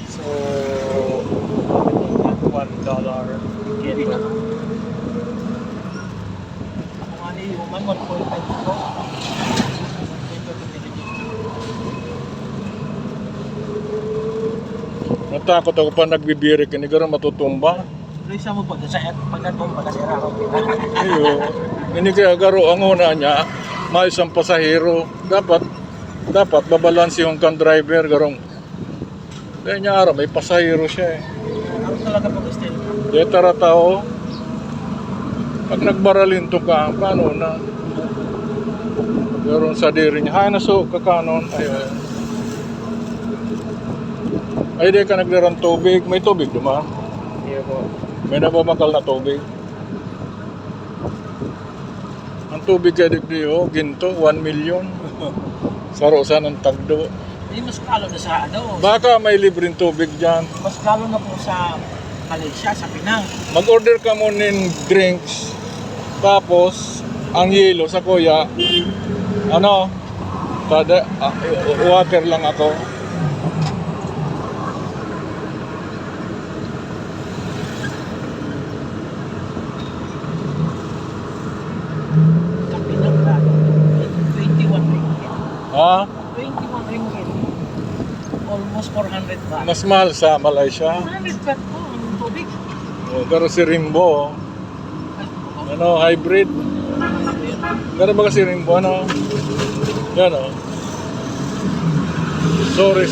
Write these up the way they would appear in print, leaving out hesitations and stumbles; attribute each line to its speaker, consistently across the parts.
Speaker 1: So, $1 get na. Ako nga ni Human, 1.5 ko.
Speaker 2: Natakot ako pa nagbibirik, hindi ka matutumba.
Speaker 1: Pero isa mo pagkatumba kasi ako.
Speaker 2: Iyo, hindi kaya garo ang una niya, may isang pasahero. Dapat babalansi yung kan driver, garong. Dahil niya araw, may pasahero siya eh.
Speaker 1: Ako talaga pag-stay.
Speaker 2: Dahil tara tao, pag nagbaralinto ka, paano na? Garong sa diri niya, hay naso, kakanon, ayun. Ay, di ka nagdarang tubig. May tubig dumaan.
Speaker 1: Hindi po.
Speaker 2: May nabamakal na tubig. Ang tubig kaya dito, ginto, 1 million. Sarosan ng tagdo.
Speaker 1: Hindi mas kalo na sa ano.
Speaker 2: Baka may libreng tubig dyan.
Speaker 1: Mas kalo na po sa Malaysia, sa Pinang.
Speaker 2: Mag-order ka mo ng drinks. Tapos, ang yelo sa kuya, ano, water lang ako.
Speaker 1: Sa Pinang na. 21 ringgit.
Speaker 2: Ha?
Speaker 1: 21 ringgit. Almost 400 baht.
Speaker 2: Mas mahal sa Malaysia.
Speaker 1: 400 baht po ang tubig.
Speaker 2: O, pero si Rimbo, ano, hybrid. Pero ba kasi Rimbo, ano? Yan o. Sorry,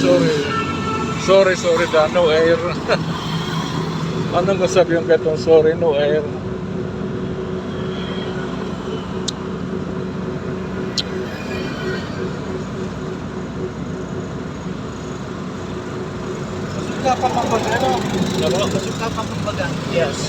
Speaker 2: no air. Anong kasabi yung ketong sorry, no air?
Speaker 1: Masuka pa pambaga, ano?
Speaker 2: Ano?
Speaker 1: Masuka pa pambaga.
Speaker 2: Yes.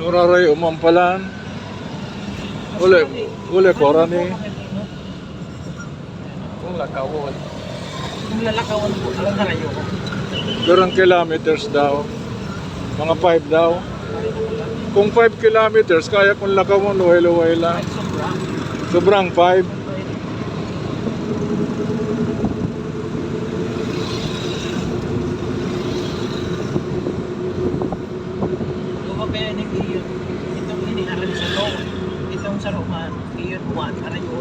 Speaker 2: Uraray umampalan. Uli korani.
Speaker 1: Kung lakawon. Kung lalakawan po, alam harayo ko.
Speaker 2: Durang kilometers daw. Mga 5 daw. Kung 5 kilometers, kaya kung lakawon, luway-luway lang.
Speaker 1: Ay, sobra.
Speaker 2: Sobrang 5.
Speaker 1: Luwa kaya ng iyon. Itong iniharan sa to. Itong sa Roman. Iyon 1. Harayo ko.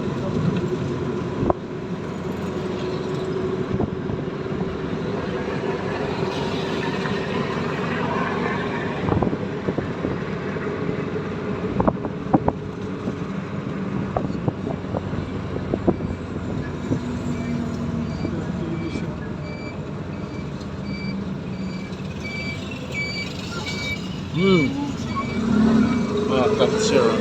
Speaker 2: Mga capture.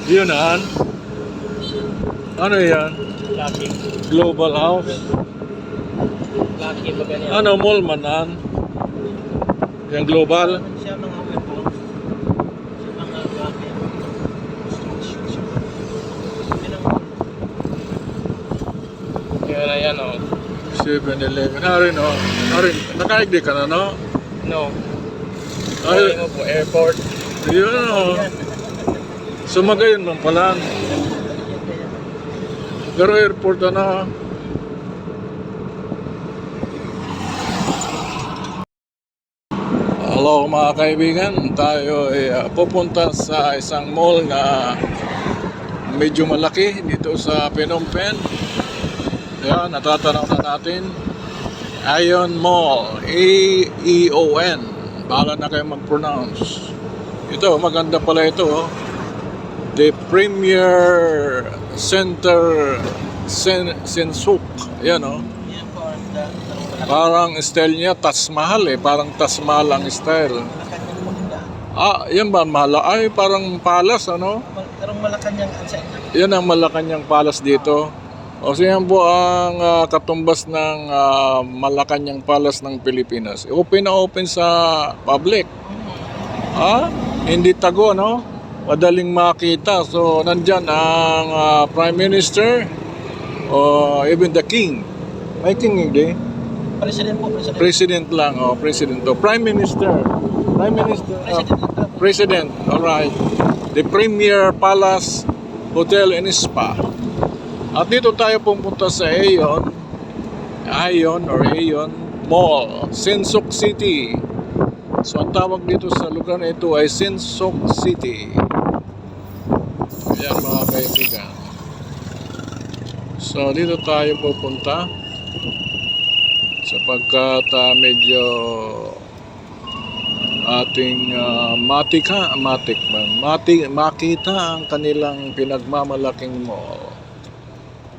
Speaker 2: Yun an. Ano yan?
Speaker 1: Lucky.
Speaker 2: Global House.
Speaker 1: Lucky ba ganyan?
Speaker 2: Ano mall man an? Yung global.
Speaker 1: Siya mga warehouse. Siya mga gamit. Yan na yan, oh.
Speaker 2: 7-Eleven. Harin o. Harin. Nakaigdi ka na no?
Speaker 1: No.
Speaker 2: Ay,
Speaker 1: Mo po, airport.
Speaker 2: yun o. Sumagayon man pala. Pero airport ano. Hello mga kaibigan. Tayo ay pupunta sa isang mall na medyo malaki dito sa Phnom Penh. Ayan, natatanaw na natin. Aeon Mall. A-E-O-N. Bahala na kayo mag-pronounce. Ito, maganda pala ito. Oh. The Premier Center Sensuk. Ayan o. Oh.
Speaker 1: Yan po, ang
Speaker 2: Parang style niya, Taj Mahal eh. Parang Taj Mahal ang style.
Speaker 1: Malacanang maganda.
Speaker 2: Ah, yan ba? Ay, parang palace ano?
Speaker 1: Parang Malacanang ang sa inyo.
Speaker 2: Yan ang Malacanang Palace dito. O so yan po ang katumbas ng Malacanang Palace ng Pilipinas. Open na open sa public. Hindi tago, no? Madaling makita. So, nandyan ang Prime Minister o even the King. May King hindi?
Speaker 1: President po, president.
Speaker 2: President lang. O, President. O, Prime Minister. Prime Minister. President. Alright. The Premier Palace Hotel and Spa. At dito tayo pumunta sa Aeon Mall, Sinsuk City. So ang tawag dito sa lugar na ito ay Sinsuk City. Ayan mga kaibigan. So dito tayo pupunta sapagkat medyo ating makita ang kanilang pinagmamalaking mall.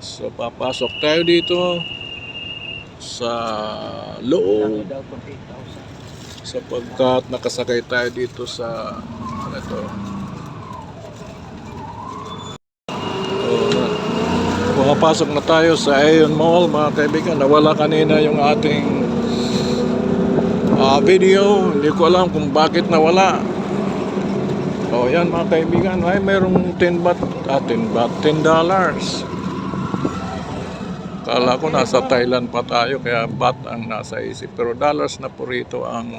Speaker 2: So papasok tayo dito sa loob sapagkat nakasakay tayo dito sa ano to. Pumapasok na tayo sa Aeon Mall mga kaibigan. Nawala kanina yung ating video. Hindi ko alam kung bakit nawala. O yan mga kaibigan. Ay mayroong $10. Kala ko nasa Thailand pa tayo kaya baht ang nasa isip. Pero dollars na po rito ang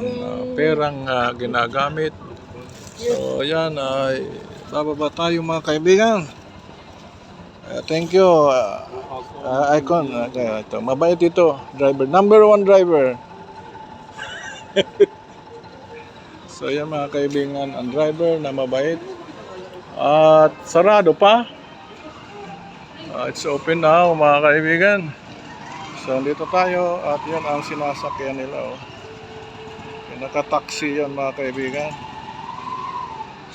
Speaker 2: perang ginagamit. So yan ay bababa tayo mga kaibigan. Thank you Icon. Okay, ito. Mabait ito driver. Number 1 driver. So yan mga kaibigan, ang driver na mabait. At sarado pa. It's open now mga kaibigan. So dito tayo at yan ang sinasakyan nila. Naka-taxi yan mga kaibigan.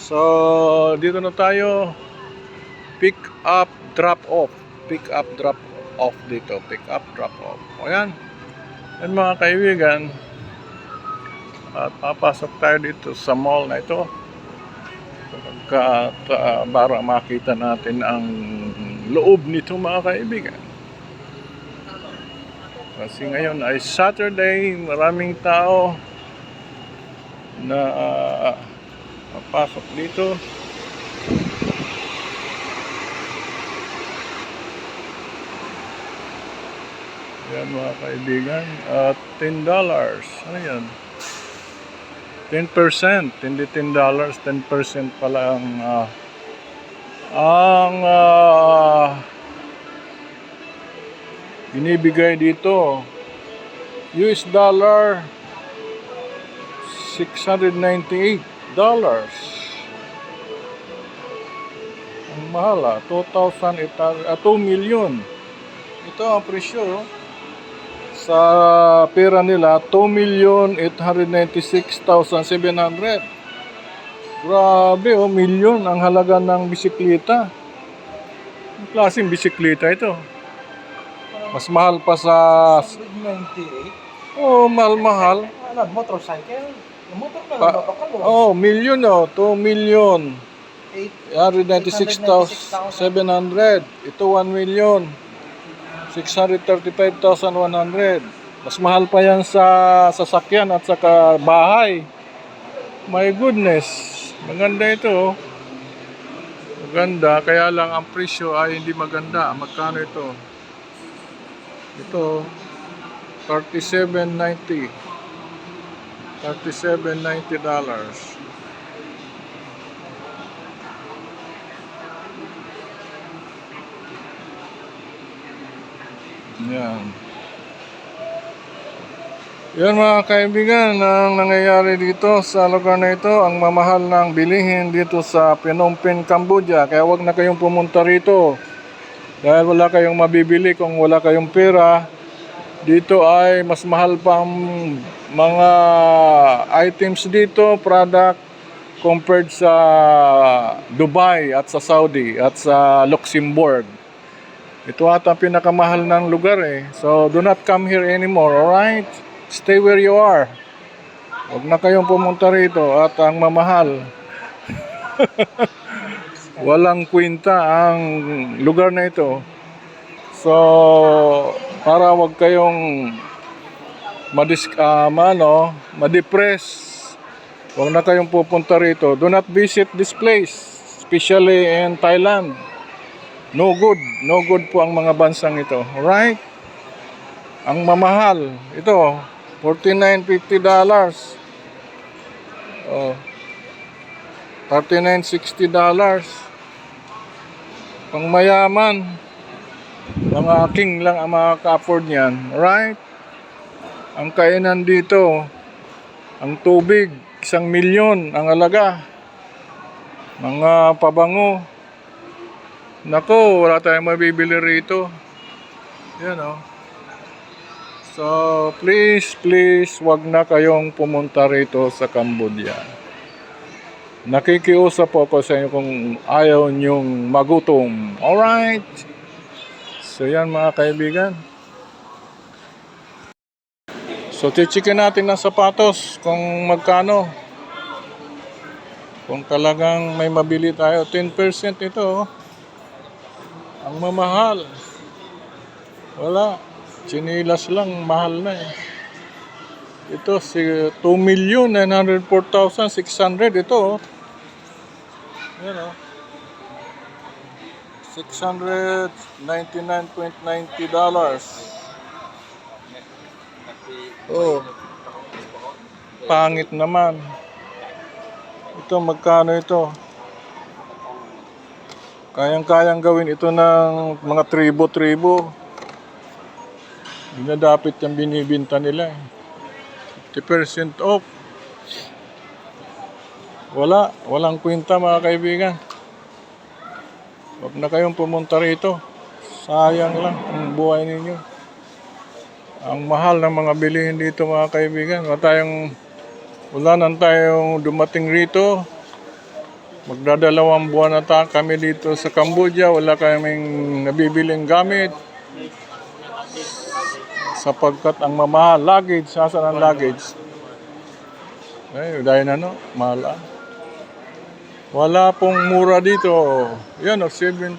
Speaker 2: So dito na tayo. Pick up, drop off. Pick up, drop off dito. Pick up, drop off. O yan. Yan mga kaibigan. At papasok tayo dito sa mall na ito. Para makita natin ang loob nito mga kaibigan. Kasi ngayon ay Saturday, maraming tao na papasok dito. Yan mga kaibigan. At $10. Ano yan? 10%, hindi $10, 10% pala ang binibigay dito. US dollar $698. Ang mahal 2 million. Ito ang presyo sa pera nila, 2,896,700. Grabe milyon ang halaga ng bisikleta. Ang klaseng bisikleta ito. Mas mahal pa sa...
Speaker 1: 198?
Speaker 2: mahal.
Speaker 1: Ano, motorcycle? Yung motor na lang babakal mo.
Speaker 2: Million 2 million. 196,700. Ito 1,635,100. Mas mahal pa yan sa sasakyan at saka bahay. My goodness. Maganda ito. Oh. Maganda. Kaya lang ang presyo ay hindi maganda. Magkano ito? Ito. $37.90. $37.90. Yan. Yan mga kaibigan, ang nangyayari dito sa lugar na ito, ang mamahal ng bilihin dito sa Phnom Penh, Cambodia. Kaya wag na kayong pumunta rito. Dahil wala kayong mabibili kung wala kayong pera. Dito ay mas mahal pa ang mga items dito, product, compared sa Dubai at sa Saudi at sa Luxembourg. Ito ata pinakamahal ng lugar eh. So do not come here anymore, alright? Stay where you are. Huwag na kayong pumunta rito at ang mamahal. Walang kwenta ang lugar na ito. So, para wag kayong ma-depress, huwag na kayong pupunta rito. Do not visit this place, especially in Thailand. No good po ang mga bansang ito. Alright? Ang mamahal, ito, $49.50. Oh. $39.60. Pang mayaman, mga king lang ang makaka-afford niyan. Alright? Ang kainan dito, ang tubig, 1,000,000 ang halaga. Mga pabango. Nako, wala tayong mabibili rito. Yan o. So, please, wag na kayong pumunta rito sa Cambodia. Nakikiusap po ako sa inyo kung ayaw nyong magutom. Alright? So, yan mga kaibigan. So, tichikin natin ng sapatos kung magkano. Kung talagang may mabili tayo. 10% ito. Ang mamahal. Wala. Chinilas lang, mahal na eh. Ito, 2,904,600. Ito, yan o. $699.90. Oh, pangit naman. Ito, magkano ito? Kayang-kayang gawin ito ng mga tribo-tribo. Hindi na dapat yung binibinta nila. 50% off. Walang kwenta mga kaibigan. Huwag na kayong pumunta rito. Sayang lang ang buhay ninyo. Ang mahal ng mga bilihin dito mga kaibigan. Wala nang tayong dumating rito. Magdadalawang buwan na kami dito sa Cambodia. Wala kaming nabibiling gamit. Sapagkat ang mamahal, luggage, saan ang luggage? Ay, dahil mahal. Wala pong mura dito. Yan, $74.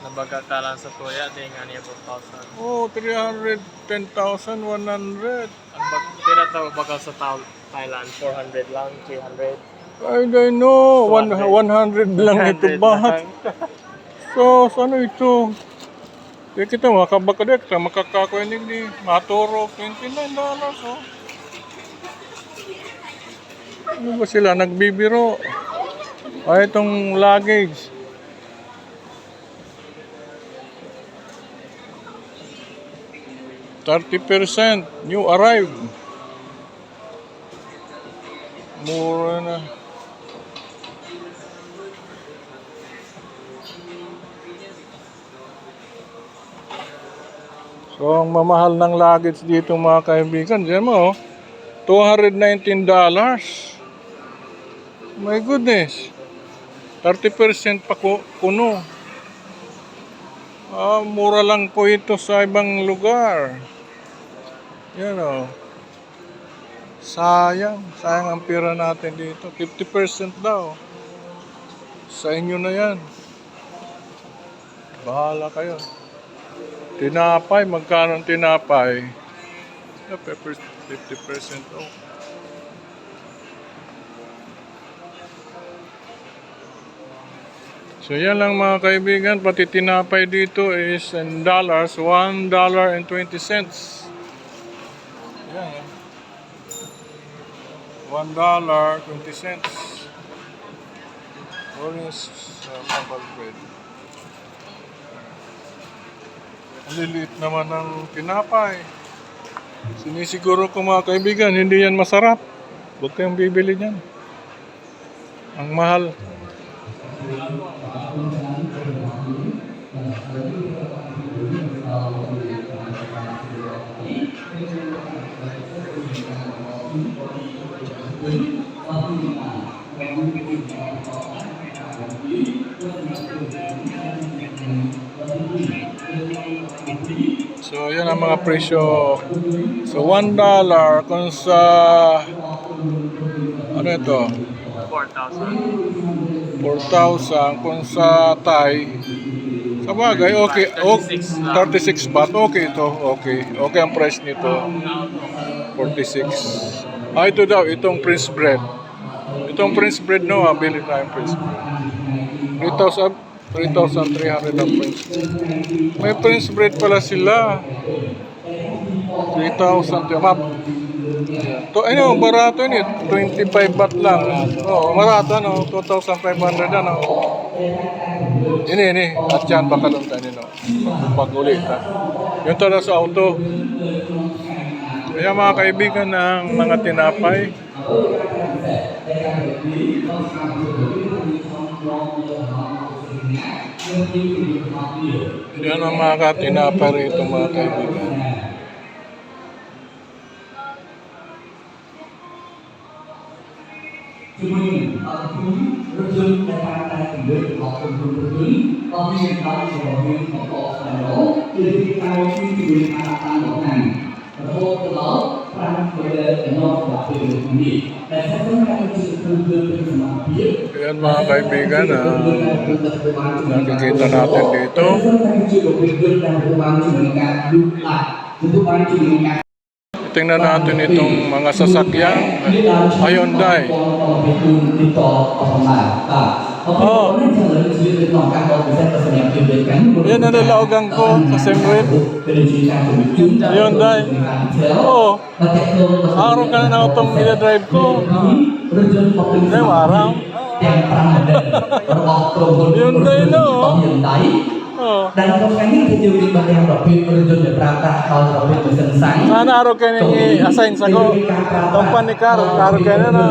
Speaker 3: Nabaga ka lang sa tuya, di nga niya 4,000.
Speaker 2: Oh, 310,100.
Speaker 3: Ang pinataw baga sa Thailand, 400 lang, 300.
Speaker 2: I don't know, 100 lang ito ba? So, ano ito? Kaya kita makabakadek, makakakuinig ni Maturo, $29. Oh. Ano ba sila? Nagbibiro. Ay, itong luggage. $30% new arrived. Mura na. So, ang mamahal ng luggage dito mga kaibigan, diyan mo, $219. My goodness. 30% pa kuno. Mura lang po ito sa ibang lugar. Yan o. Sayang ang pera natin dito. 50% daw. Sa inyo na yan. Bahala kayo. Tinapay, magkano ang tinapay? Yeah, 50% off. So yan lang mga kaibigan, pati tinapay dito is in dollars, $1.20. Yan. $1.20. Orange bubble bread. Ang liliit naman ng tinapay. Sinisiguro ko mga kaibigan, hindi yan masarap. Huwag kayong bibili niyan. Ang mahal. So, yan ang mga presyo. So, $1 kung sa ano ito?
Speaker 3: 4,000.
Speaker 2: 4,000 kung sa Thai. Sa bagay, okay. 36 baht. Okay ito. Okay. Okay ang price nito. 46. Ah, ito daw. Itong Prince Bread. Itong Prince Bread, no? Bili tayong Prince Bread. 3,300 ang Prince Bread. May Prince Bread pala sila. 3,000. Map. To, ano, barato yun eh. 25 baht lang. Oo, barato, no? 2,500 ano. Ini. At yan, baka doon tayo nino. Pag-ulit, ha. Yung tala sa auto. Kaya mga kaibigan ng mga tinapay. Yan ang mga tinapay rito mga kaibigan.
Speaker 4: Cho nên rất dưng đại ta ta tìm được họ cùng cùng được lý có nhiên đó là sự đồng viên của họ là đó từ khi tao khi tìm ta ta đó này và thôi từ đó ta bây giờ phải nó là từ được gì tại sao chúng ta có sự tương đương với sự làm biết
Speaker 2: Yan mga kaibigan, nakikita natin dito. Tingnan natin itong mga sasakyan. Hyundai. Oh. Yan ang nalaugan ko sa Semrit. Hyundai. Oo. Araw ka na na itong drive ko. Hindi, araw. Hyundai no. Oh.
Speaker 4: Dan trong cái thì tiêu đi bằng đèn đọc phim rồi dừng để prata kalau đọc phim mình sẵn sàng.
Speaker 2: Sana araw kayo ni-assign sa ko. Company car, araw kayo na na.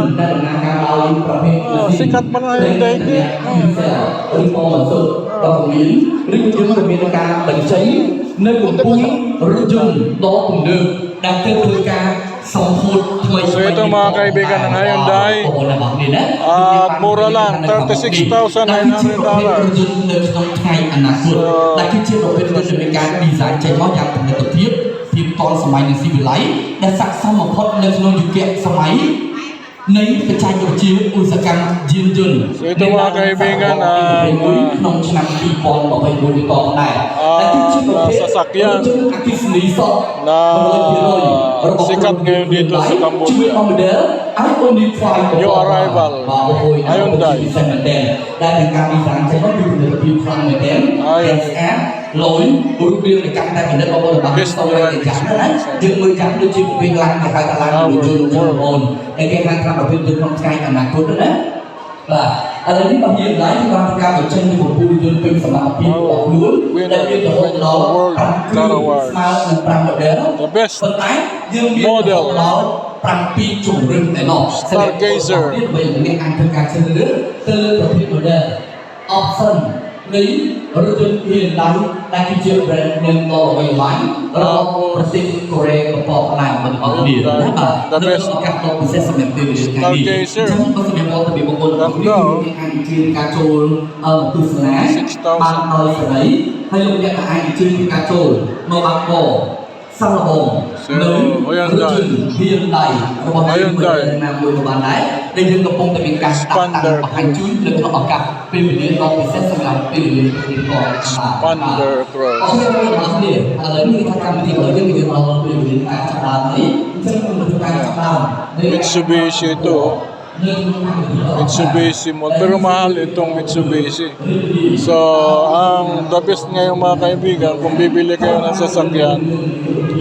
Speaker 2: Oh, sikat pa na yung daig eh.
Speaker 4: Rừng dừng của America bệnh cháy nơi cùng vui rừng dừng đó cùng được đang theo thời ca song hồn thuê.
Speaker 2: So ito mga kaibigan ng Hyundai. Mura lang, $36,900.
Speaker 4: Đã khi chiếc đầu bên của America design chạy máu dạng thành tập thiết thì toàn sớm mai nên xí lấy đã sẵn sàng một hot lên nó dự kiện sớm máy nấy cái trai của chiếu Usakan Jin Jun.
Speaker 2: So ito mga kaibigan
Speaker 4: nông năm đi bòn bảo vệ bồn đi to này.
Speaker 2: Sasakyan na sikat ngayon dito sa Cambodia. New arrival, Hyundai.
Speaker 4: Lỗi buổi biên để căng tay mình đến bao giờ bằng sau đây để giảm đó chừng 10 trăm đôi chim viên lăng và khai talan của trường ồn để cái hàng trăm đầu tiên từ không khai ảnh cốt đó và ở đây bao nhiêu lái thì quan cao ở trên cái vùng bùi dương pin sầm màu pin bọc núi đặc biệt là hôm đó smile and pram ở đó
Speaker 2: The best
Speaker 4: phần tái dương biên hôm đó pram pin trùng rừng để nọ
Speaker 2: Stargazer.
Speaker 4: biết về những anh thân càng chân nước từ đầu tiên ở đây option lý rồi hiện đại đang khi chưa về nên to về máy rồi Brazil Korea của họ làm mình ở biển đó mà nên là các tổ sẽ xem từ cái gì chắc có thể một bị một con anh chưa cá trôi từ sáng ban thời đấy hay lúc nhận là anh chưa cá trôi mà bạc bò sang là bò nơi hiện đại rồi bọn anh nam người của bạn đấy ដែលយើងកំពុងតែមានការដាក់តាំងបង្ហាញជូននៅក្នុងឱកាសពេលវេលាដ៏ពិសេសសម្រាប់ពេលវេលានេះក៏បាទ
Speaker 2: Thunder Cross
Speaker 4: អរគុណបងប្អូនឥឡូវនេះថាកម្មវិធីរបស់យើងមានដល់ពេលវេលាការចាប់ផ្ដើមនេះអញ្ចឹងក្នុងការចាប់ផ្ដើម
Speaker 2: Mitsubishi ito. Mitsubishi mo. Pero mahal itong Mitsubishi. So, ang the best ngayon mga kaibigan, kung bibili kayo ng sasakyan,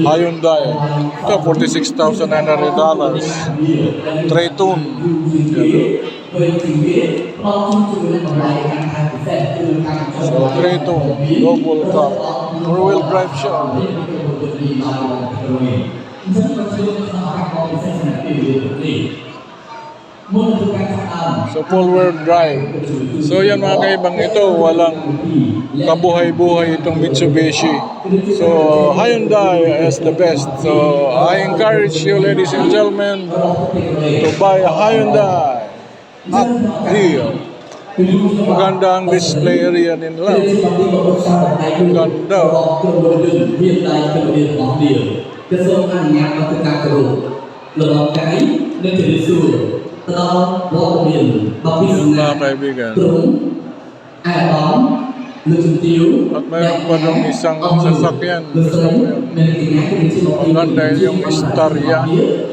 Speaker 2: Hyundai. Ito, $46,900. Traytune. So, Traytune. Double cup. Four-wheel drive siya. So full-wheel drive. So yan mga kaibang ito, walang kabuhay-buhay itong Mitsubishi. So Hyundai is the best. So I encourage you ladies and gentlemen to buy a Hyundai at deal. Maganda ang display area nila. Ganda.
Speaker 4: ក្រសួងអនុញ្ញាតឲ្យធ្វើការគោរពលំអកាយនិងជំរាបសួរទៅដល់វត្តមានបព្វសម្ងាត់
Speaker 2: Mga kaibigan.
Speaker 4: ទ្រង់អាដាមលោកជំទាវ
Speaker 2: At mayroon pa dong isang sasakyan.
Speaker 4: លោកស្រីមានកញ្ញាគឺជាលោក
Speaker 2: Maganda yung Staria.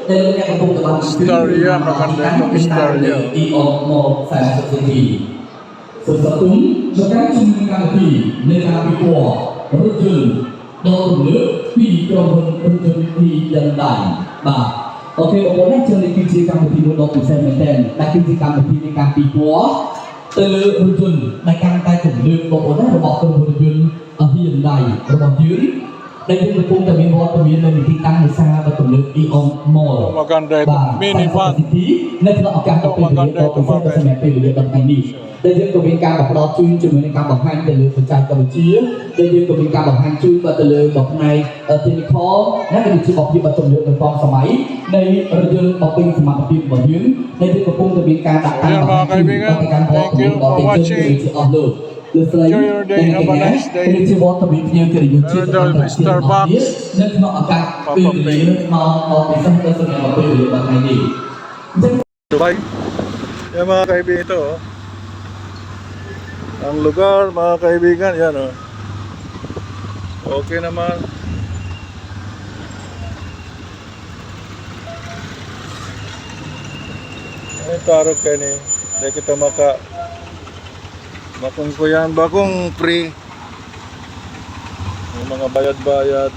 Speaker 4: ដែលលោកអ្នកកំពុងតែបាន
Speaker 2: Staria, maganda itong Staria.
Speaker 4: ទីអមមក40នាទីសូមស្វាគមន៍មកកាន់ជំនួយកម្មវិធីនៃការពិព័រណ៍រថយន្តដល់រំលើកពីក្រុមហ៊ុនរថយន្តពីយ៉ាងដៃបាទអូខេបងប្អូននេះជាគឺជាកម្មវិធីមួយដ៏ពិសេសមែនទែនដែលគឺជាកម្មវិធីនៃការពិព័រណ៍ទៅលើរថយន្តដែលកាន់តែទំនើបបងប្អូនណារបស់ក្រុមហ៊ុនរថយន្តHyundai របស់យើងដែលយើងកំពុងតែមានវត្តមាននៅទីតាំងនេសាទដ៏ទំនើប Eon Mall
Speaker 2: Maganda itong minivan.
Speaker 4: នៅក្នុងឱកាសដ៏ពិសេសដ៏ពិសេសសម្រាប់ពេលវេលាដ៏ថ្ងៃនេះដែលយើងក៏មានការផ្ដល់ជូនជាមួយនឹងការបង្ហាញទៅលើបច្ចេកវិទ្យាដែលយើងក៏មានការបង្ហាញជូនទៅលើបផ្នែក technical និងវិទ្យាបព្វទំនើបនៅតាមសម័យនៃរថយន្តបំពេញសមត្ថភាពរបស់យើងដែលយើងកំពុងតែមានការដាក់តាំងបង្ហាញជូនទៅកាន់បងប្អូនដ៏ទីជឿជាអស់លោកលោកស្រីដែលជាវត្តមានភ្ញៀវកិត្តិយសជាតិStarbucks នៅក្នុងឱកាសពេលវេលាមកពិសេសទៅសម្រាប់ពេលវេលារបស់ថ្ងៃនេះ
Speaker 2: Dubai. Yan mga kaibigan ito. Oh. Ang lugar mga kaibigan, yan oh. Okay naman. Ano yung tarot kayo ni? Hindi kita makung ko yan. Bakong free. May mga bayad-bayad.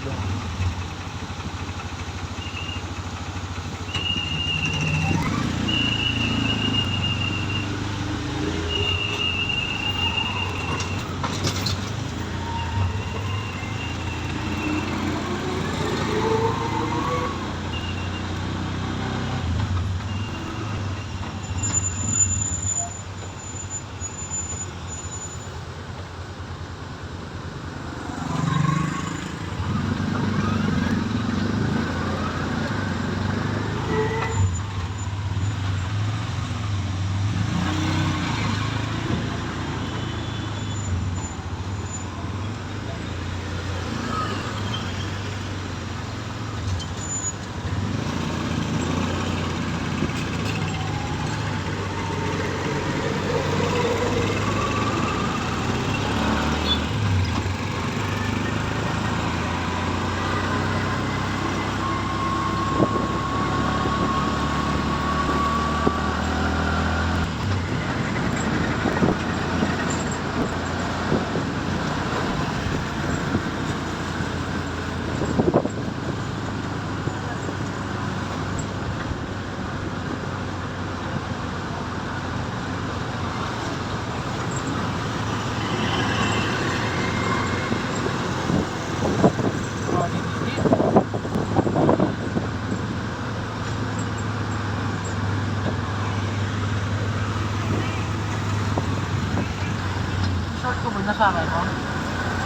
Speaker 1: Nasama mo?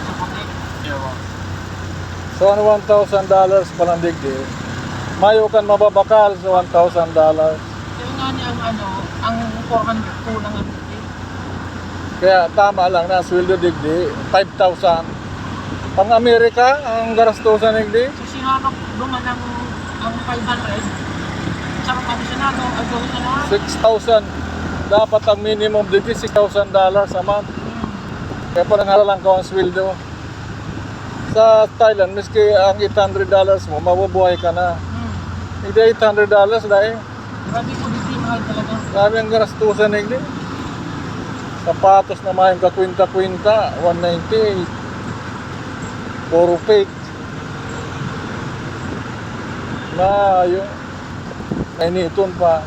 Speaker 1: Sa puti?
Speaker 3: Ewan.
Speaker 2: So ano $1,000 palang digdi. Mayo kan mababakal sa $1,000.
Speaker 1: Yung nga niya ang 402 ng ano.
Speaker 2: Kaya tama lang na sweldo digdi 5,000. Pang Amerika ang garastusan digdi.
Speaker 1: So sinakap duman ang 500. sa Roman Senado, ay gawin na lang.
Speaker 2: 6,000. Dapat ang minimum dito $6,000 a month. Kaya parang halalang ko ang sweldo. Sa Thailand, miski ang $800 mo, mabubuhay ka na. Hindi $800 dahil.
Speaker 1: Grabe po dito yung mahal talaga.
Speaker 2: Sabi ang garastusan na hindi. Sapatos na mayroon ka kwinta-kwinta, 190. Puro fake. Na yun. Nainiton pa.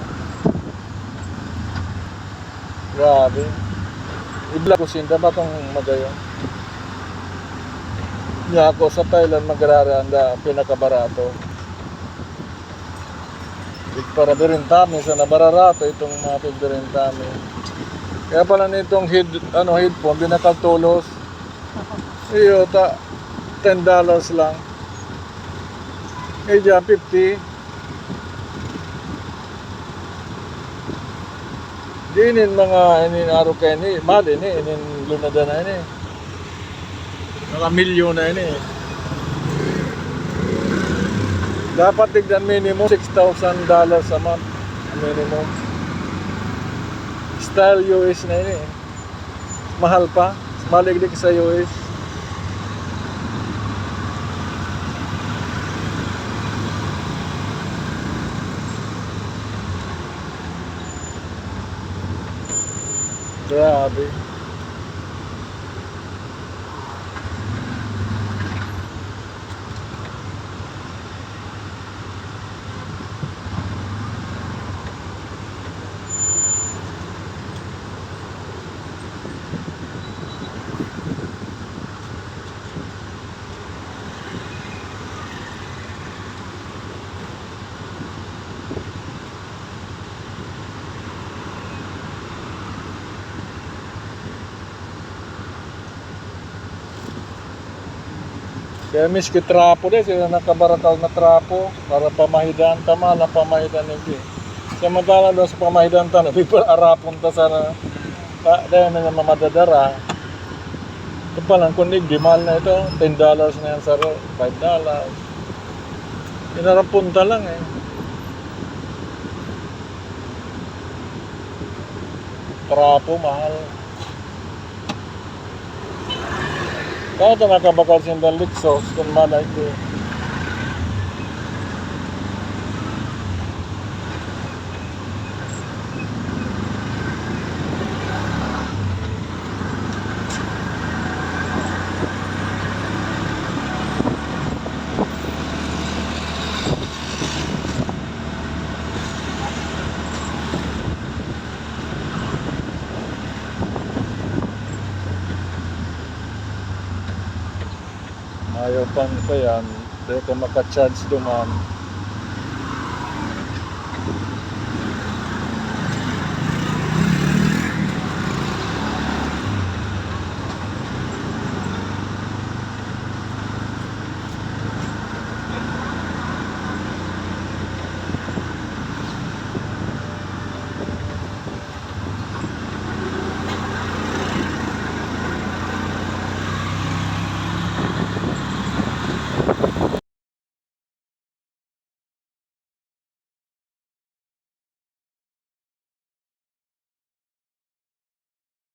Speaker 2: Grabe. Ibla ko sinda ba itong magayon? Niya ako sa Thailand magraranda pinakabarato. Para dirintami sa nabararato itong mga pigdirintami. Kaya pala nitong headphone binakatulos. Iyo ta $10 lang. Kaya 50. Dinin mga inin araw kayo ni, mali ni, inin lunada na ini. Milyon na ini. Dapat tignan minimum $6,000 a month. Minimum. Style US na ini. Mahal pa. Maliglig sa US. Grabe. Kaya miski trapo din, sila nakabaratag na trapo para pamahidan, tama na pamahidan hindi. Samantala doon sa pamahidan ta, arapon ta sana, dahil na mamadadara. Ito pa lang, kung di mahal na ito, $10 na yan sa $5. Inarapunta lang eh. Trapo, mahal. Kaya ito nakabakal siyang Lixos kung malay ko. Ayaw pang pa yan, dahil ka maka-charge duman.